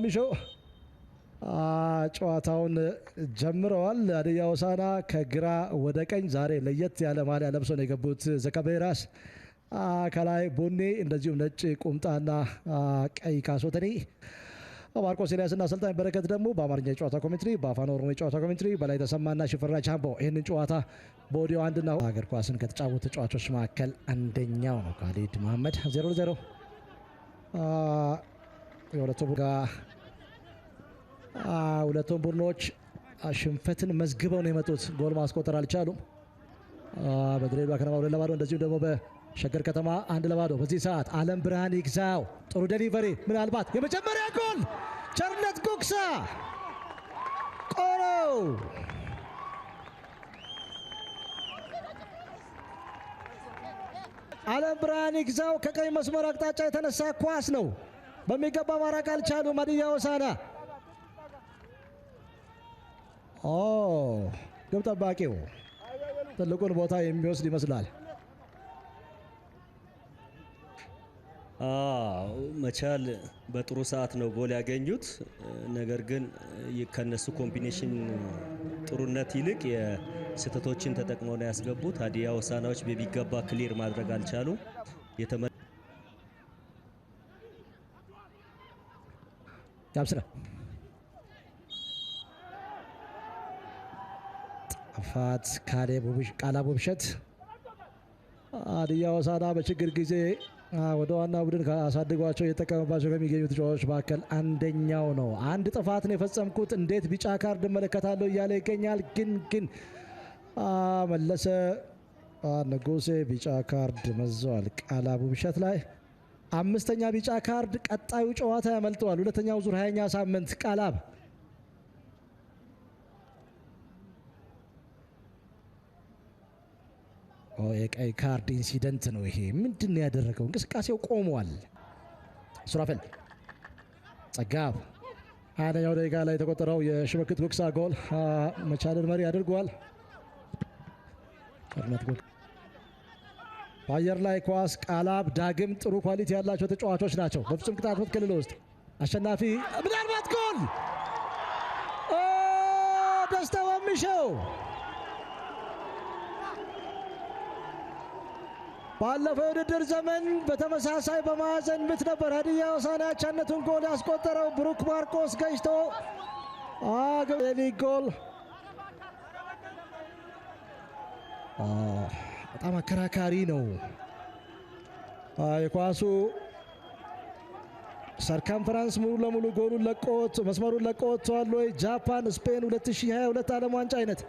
ዋሚሾ ጨዋታውን ጀምረዋል። ሀዲያ ሆሳዕና ከግራ ወደ ቀኝ ዛሬ ለየት ያለ ማሊያ ለብሶ ነው የገቡት። ዘካቤራስ ከላይ ቡኒ እንደዚሁም ነጭ ቁምጣና ቀይ ካሶተኒ፣ ማርቆስ ኤልያስና አሰልጣኝ በረከት ደግሞ በአማርኛ የጨዋታ ኮሜንትሪ፣ በአፋን ኦሮሞ የጨዋታ ኮሜንትሪ፣ በላይ ተሰማና ሽፈራ ቻምቦ ይህንን ጨዋታ በኦዲዮ አንድና ሀገር ኳስን ከተጫወቱ ተጫዋቾች መካከል አንደኛው ነው። ካሊድ መሐመድ 0-0 ሁለቱም ቡድኖች ሽንፈትን መዝግበው ነው የመጡት። ጎል ማስቆጠር አልቻሉም። በድሬዳዋ ከነማ 2-0 እንደዚሁም ደግሞ በሸገር ከተማ 1-0። በዚህ ሰዓት አለም ብርሃን ይግዛው ጥሩ ዴሊቨሪ፣ ምናልባት የመጀመሪያ ጎል ቸርነት ጉግሳ ቆሮ አለም ብርሃን ይግዛው ከቀይ መስመር አቅጣጫ የተነሳ ኳስ ነው። በሚገባ ማራቅ አልቻሉም ሀዲያ ሆሳዕና። ግብ ጠባቂው ትልቁን ቦታ የሚወስድ ይመስላል። መቻል በጥሩ ሰዓት ነው ጎል ያገኙት። ነገር ግን ከነሱ ኮምቢኔሽን ጥሩነት ይልቅ የስህተቶችን ተጠቅመው ነው ያስገቡት። ሀዲያ ሆሳዕናዎች በሚገባ ክሊር ማድረግ አልቻሉም። ያብስራ ፋት ቃላብ ውብሸት ሀዲያ ሆሳዕና በችግር ጊዜ ወደ ዋና ቡድን አሳድጓቸው እየተጠቀመባቸው ከሚገኙ ተጫዋቾች መካከል አንደኛው ነው። አንድ ጥፋት ነው የፈጸምኩት፣ እንዴት ቢጫ ካርድ እመለከታለሁ እያለ ይገኛል። ግን መለሰ ንጉሴ ቢጫ ካርድ መዘዋል። ቃላብ ውብሸት ላይ 5ኛ ቢጫ ካርድ፣ ቀጣዩ ጨዋታ ያመልጠዋል። ሁለተኛው ዙር 20ኛ ሳምንት ቃላብ የቀይ ካርድ ኢንሲደንት ነው ይሄ። ምንድን ነው ያደረገው? እንቅስቃሴው ቆሟል። ሱራፌል ጸጋብ 20ኛው ደቂቃ ላይ የተቆጠረው የሽመክት ጉግሳ ጎል መቻልን መሪ አድርጓል። በአየር ላይ ኳስ ቃላብ ዳግም ጥሩ ኳሊቲ ያላቸው ተጫዋቾች ናቸው። በፍጹም ቅጣት ምት ክልል ውስጥ አሸናፊ ምናልባት ጎል ደስታ ዋሚሾው ባለፈው የውድድር ዘመን በተመሳሳይ በማዕዘን ምት ነበር ሀዲያ ሆሳዕና ያቻነቱን ጎል ያስቆጠረው። ብሩክ ማርቆስ ገጭቶ ጎል በጣም አከራካሪ ነው። የኳሱ ሰርከምፈረንስ ሙሉ ለሙሉ ጎሉን ለቆት መስመሩን ለቆት ወይ ጃፓን ስፔን 2022 ዓለም ዋንጫ አይነት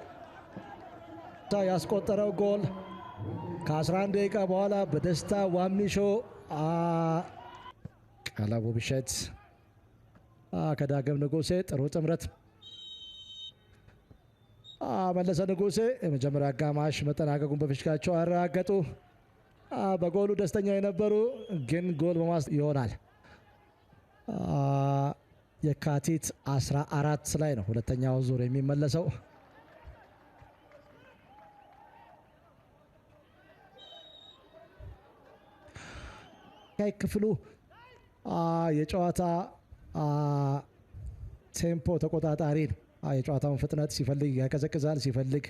ያስቆጠረው ጎል ከ11 ደቂቃ በኋላ በደስታ ዋሚሾ ቃላብ ውብሸት ከዳግም ንጉሴ ጥሩ ጥምረት መለሰ ንጉሴ የመጀመሪያ አጋማሽ መጠናቀቁን በፊሽካቸው አረጋገጡ። በጎሉ ደስተኛ የነበሩ ግን ጎል ይሆናል የካቲት 14 ላይ ነው ሁለተኛው ዙር የሚመለሰው። ክፍሉ የጨዋታ ቴምፖ ተቆጣጣሪ ነው። የጨዋታውን ፍጥነት ሲፈልግ ያቀዘቅዛል፣ ሲፈልግ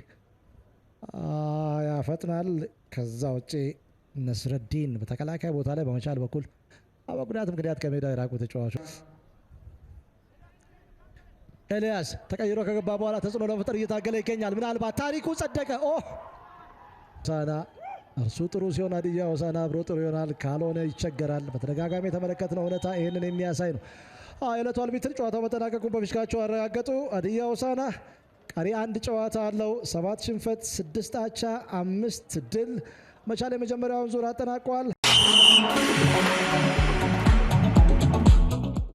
ያፈጥናል። ከዛ ውጭ ነስረዲን በተከላካይ ቦታ ላይ በመቻል በኩል በጉዳት ምክንያት ከሜዳ የራቁ ተጫዋቾች ኤልያስ ተቀይሮ ከገባ በኋላ ተጽዕኖ ለመፍጠር እየታገለ ይገኛል። ምናልባት ታሪኩ ጸደቀ ሆሳዕና እርሱ ጥሩ ሲሆን ሀዲያ ሆሳዕና አብሮ ጥሩ ይሆናል፣ ካልሆነ ይቸገራል። በተደጋጋሚ የተመለከትነው እውነታ ይህንን የሚያሳይ ነው። የዕለቱ አልቢትር ጨዋታው መጠናቀቁን በፊሽካቸው አረጋገጡ። ሀዲያ ሆሳዕና ቀሪ አንድ ጨዋታ አለው። 7 ሽንፈት፣ 6 አቻ፣ 5 ድል። መቻል የመጀመሪያውን ዙር አጠናቋል።